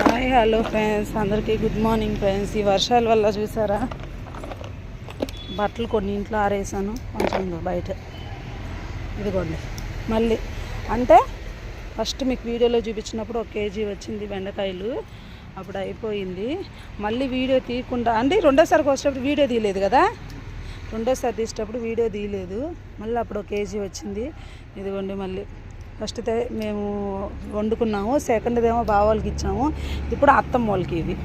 Hi hello friends, అందరికీ good morning friends. ఈ వర్షాల వల్ల చూసారా, బట్టలు కొన్ని ఇంట్లో ఆరేసాను, కొంచెం బయట. ఇదిగోండి మళ్ళీ, అంటే ఫస్ట్ మీకు వీడియోలో చూపించినప్పుడు 1 కేజీ వచ్చింది బెండకాయలు, అప్పుడు అయిపోయింది. మళ్ళీ వీడియో తీయకుండా, అంటే రెండోసారికి వచ్చేటప్పుడు వీడియో తీయలేదు కదా, రెండోసారి తీసేటప్పుడు వీడియో తీయలేదు, మళ్ళీ అప్పుడు 1 కేజీ వచ్చింది. ఇదిగోండి మళ్ళీ ఫస్ట్ మేము వండుకున్నాము, సెకండ్దేమో బావాళ్ళకి ఇచ్చాము, ఇప్పుడు అత్తమ్మ వాళ్ళకి. ఇది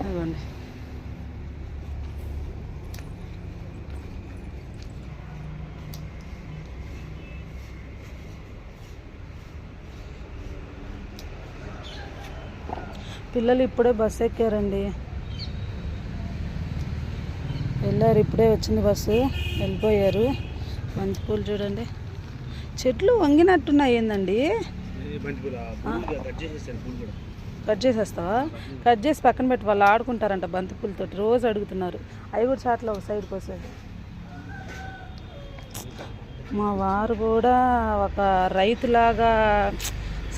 ఇదిగోండి. పిల్లలు ఇప్పుడే బస్సు ఎక్కారండి, వెళ్ళారు, ఇప్పుడే వచ్చింది బస్సు, వెళ్ళిపోయారు. బంతిపూలు చూడండి, చెట్లు వంగినట్టున్నాయి. ఏందండి, కట్ చేసేస్తావా? కట్ చేసి పక్కన పెట్టి వాళ్ళు ఆడుకుంటారంట బంతిపూలతో, రోజు అడుగుతున్నారు. అవి కూడా చాట్లో ఒక సైడ్కి వస్తుంది. మా వారు కూడా ఒక రైతులాగా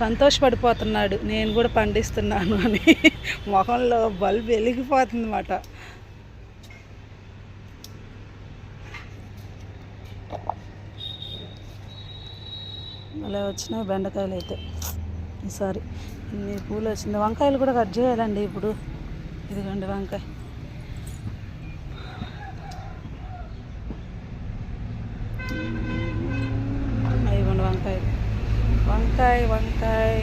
సంతోషపడిపోతున్నాడు, నేను కూడా పండిస్తున్నాను అని. మొహంలో బల్బు వెలిగిపోతుంది అన్నమాట. అలా వచ్చినాయి బెండకాయలు అయితే ఈసారి. ఇన్ని పూలు వచ్చింది. వంకాయలు కూడా కట్ చేయాలండి ఇప్పుడు. ఇదిగోండి వంకాయ, ఇదిగోండి వంకాయ, వంకాయ వంకాయ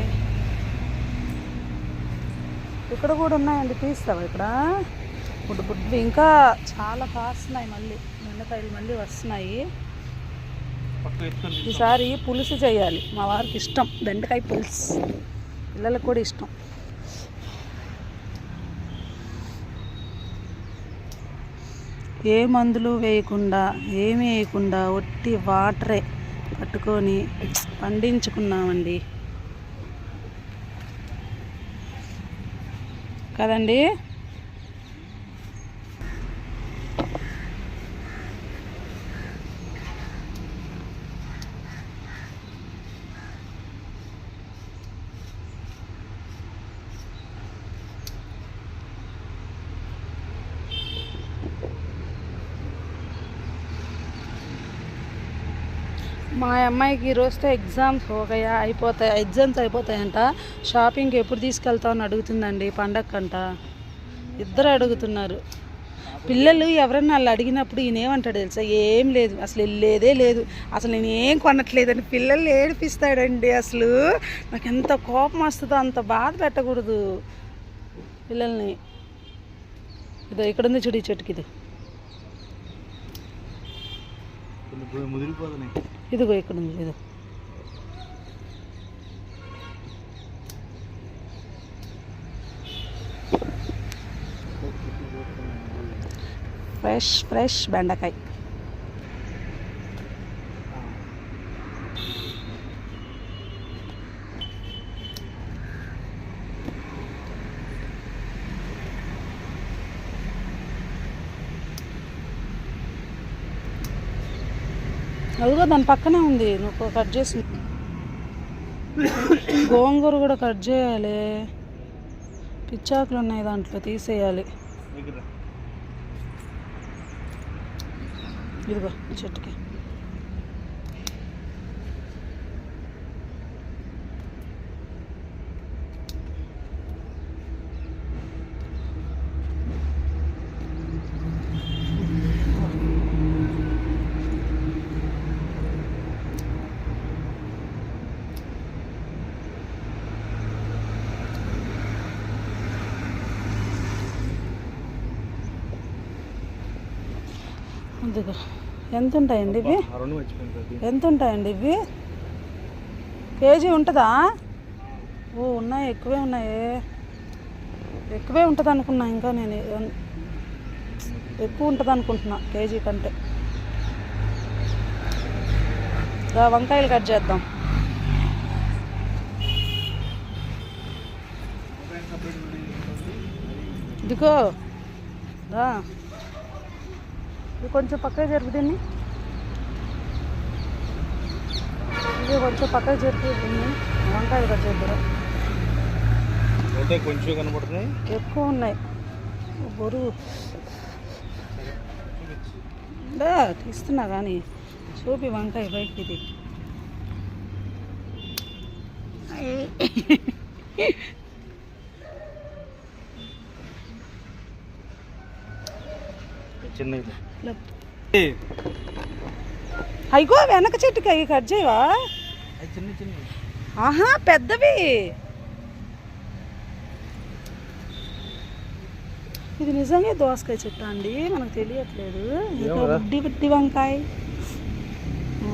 ఇక్కడ కూడా ఉన్నాయండి, తీస్తావా? ఇక్కడ బుడ్డు బుడ్డు ఇంకా చాలా కాస్తున్నాయి. మళ్ళీ బెండకాయలు మళ్ళీ వస్తున్నాయి. ఈసారి పులుసు చేయాలి, మా వారికి ఇష్టం బెండకాయ పులుసు, పిల్లలకు కూడా ఇష్టం. ఏ మందులు వేయకుండా, ఏమీ వేయకుండా ఒట్టి వాటరే పట్టుకొని పండించుకున్నామండి కదండి. మా అమ్మాయికి ఈరోజుతో ఎగ్జామ్స్ ఎగ్జామ్స్ అయిపోతాయంట. షాపింగ్కి ఎప్పుడు తీసుకెళ్తామని అడుగుతుందండి, పండగకంట. ఇద్దరు అడుగుతున్నారు పిల్లలు. ఎవరన్నా వాళ్ళు అడిగినప్పుడు ఈయన ఏమంటాడు తెలుసా, ఏం లేదు, అసలు వెళ్ళేదే లేదు, అసలు నేను ఏం కొనట్లేదని పిల్లల్ని ఏడిపిస్తాడండి. అసలు నాకు ఎంత కోపం వస్తుందో, అంత బాధ పెట్టకూడదు పిల్లల్ని. ఇదో ఇక్కడ ఉంది చూడు, ఈ చెట్టుకి ఇది, ఇదిగో ఇక్కడ ఉంది, ఇదో ఫ్రెష్ ఫ్రెష్ బెండకాయ. అదిగో దాని పక్కనే ఉంది, నువ్వు కట్ చేసి. గోంగూర కూడా కట్ చేయాలి, పిచ్చాకులు ఉన్నాయి దాంట్లో, తీసేయాలి. ఇదిగో చెట్టుకి. ఇదిగో ఎంత ఉంటాయండి ఇవి? ఎంత ఉంటాయండి ఇవి? కేజీ ఉంటుందా? ఓ ఉన్నాయి, ఎక్కువే ఉన్నాయి, ఎక్కువే ఉంటుంది అనుకున్నా. ఇంకా నేను ఎక్కువ ఉంటుంది అనుకుంటున్నా కేజీ కంటే. వంకాయలు కట్ చేద్దాం. ఇదిగో దా, ఇది కొంచెం పక్కకి జరుపు దీన్ని. ఇది కొంచెం పక్కకు జరిపి వంకాయలు కట్ చేద్దాం. కొంచెం కనబడుతున్నాయి, ఎక్కువ ఉన్నాయి. బరువు తీస్తున్నా కానీ చూపి వంకాయ పైకి ఇది. అయ్యో వెనక చెట్టుకి అవి కట్ చేయవా? ఆహా పెద్దవి. ఇది నిజంగా దోసకాయ చెట్టు అండి, మనకు తెలియట్లేదు. బుడ్డి బుడ్డి వంకాయ.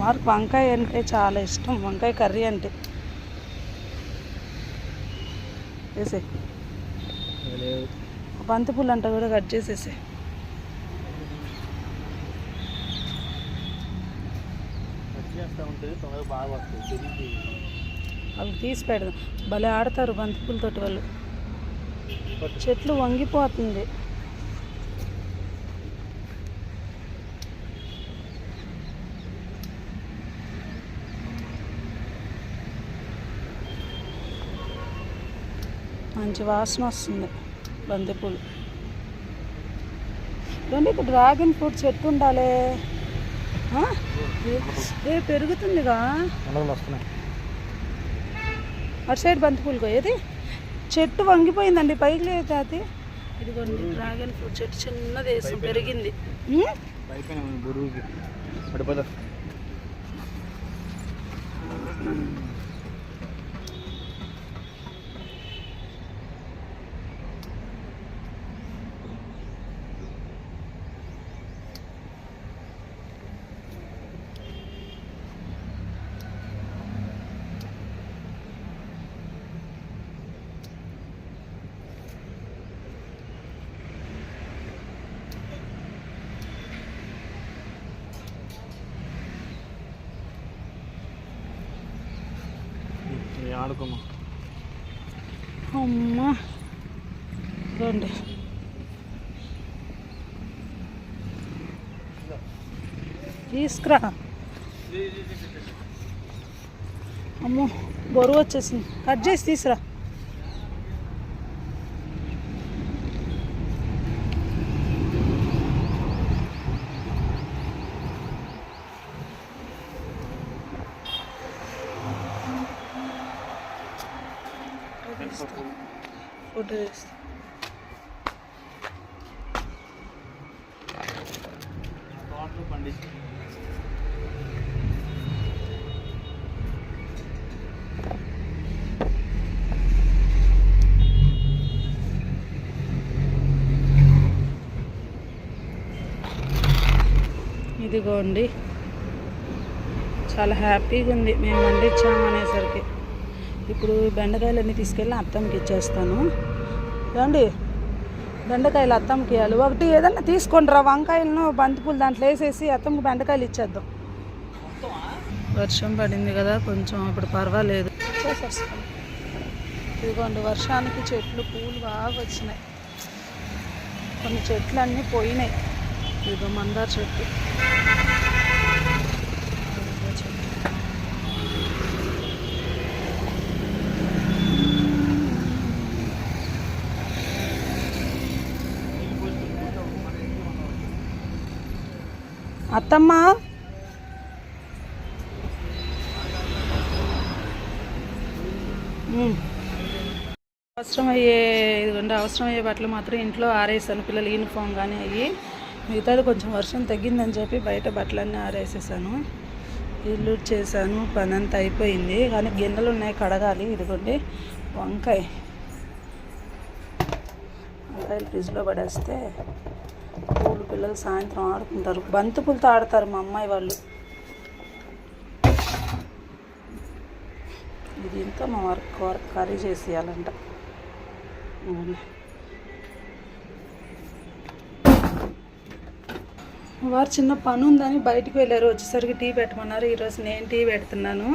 వారికి వంకాయ అంటే చాలా ఇష్టం, వంకాయ కర్రీ అంటే. వేసే బంతిపూలు అంట కూడా కట్ చేసేసే. వాళ్ళకి తీసి పెడదాం. భలే ఆడతారు బంతిపూలతోటి వాళ్ళు. చెట్లు వంగిపోతుంది. మంచి వాసన వస్తుంది బంతిపూలు. రండి, ఇక్కడ డ్రాగన్ ఫ్రూట్ చెట్టు ఉండాలి. పెరుగుతుందిగా. అటు సైడ్ బంతిపూలు పోయేది. చెట్టు వంగిపోయిందండి, పైకి లేదు అది. ఇదిగోండి డ్రాగన్ ఫ్రూట్ చెట్టు, చిన్న దేశం పెరిగింది. ఆడుకోమా అమ్మా. రండి, తీసుకురా. అమ్మో బరువు వచ్చేసింది, కట్ చేసి తీసురా. ఫోటో తీస్తా. ఇదిగోండి, చాలా హ్యాపీగా ఉంది మేము వండించాము అనేసరికి. ఇప్పుడు బెండకాయలన్నీ తీసుకెళ్ళి అత్తమ్మకి ఇచ్చేస్తాను. రండి, బెండకాయలు అత్తమ్మకి ఇవ్వాలి. ఒకటి ఏదన్నా తీసుకోండి రా, వంకాయలను బంతిపూలు దాంట్లో వేసేసి అత్తమ్మకి బెండకాయలు ఇచ్చేద్దాం. వర్షం పడింది కదా కొంచెం, ఇప్పుడు పర్వాలేదు. చేసేస్తాం. ఇదిగోండి, వర్షానికి చెట్లు పూలు బాగా వచ్చినాయి. కొన్ని చెట్లు అన్నీ పోయినాయి. ఇదిగో మందార చెట్టు. అత్తమ్మ అవసరమయ్యే బట్టలు మాత్రం ఇంట్లో ఆరేసాను. పిల్లల యూనిఫామ్ కానీ అయ్యి, మిగతాది కొంచెం వర్షం తగ్గిందని చెప్పి బయట బట్టలన్నీ ఆరేసేసాను. ఇల్లు చేశాను, పని అంతా అయిపోయింది. కానీ గిన్నెలు ఉన్నాయి కడగాలి. ఇదిగోండి వంకాయలు ఫ్రిడ్జ్లో పడేస్తే పూలు పిల్లలు సాయంత్రం ఆడుకుంటారు. బంతిపూలతో ఆడతారు మా అమ్మాయి వాళ్ళు. దీంతో మా వర్క్ కర్రీ చేసేయాలంట. వారు చిన్న పని ఉందని బయటికి వెళ్ళారు, వచ్చేసరికి టీ పెట్టమన్నారు. ఈరోజు నేను టీ పెడుతున్నాను.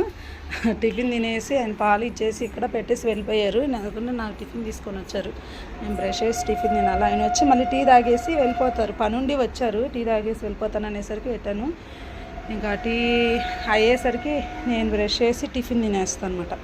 టిఫిన్ తినేసి ఆయన పాలు ఇచ్చేసి ఇక్కడ పెట్టేసి వెళ్ళిపోయారు. అనుకుంటే నాకు టిఫిన్ తీసుకొని వచ్చారు. నేను బ్రష్ చేసి టిఫిన్ తినాలి. ఆయన వచ్చి మళ్ళీ టీ తాగేసి వెళ్ళిపోతారు. పనుండి వచ్చారు, టీ తాగేసి వెళ్ళిపోతాను అనేసరికి పెట్టాను. ఇంకా టీ అయ్యేసరికి నేను బ్రష్ చేసి టిఫిన్ తినేస్తాను అనమాట.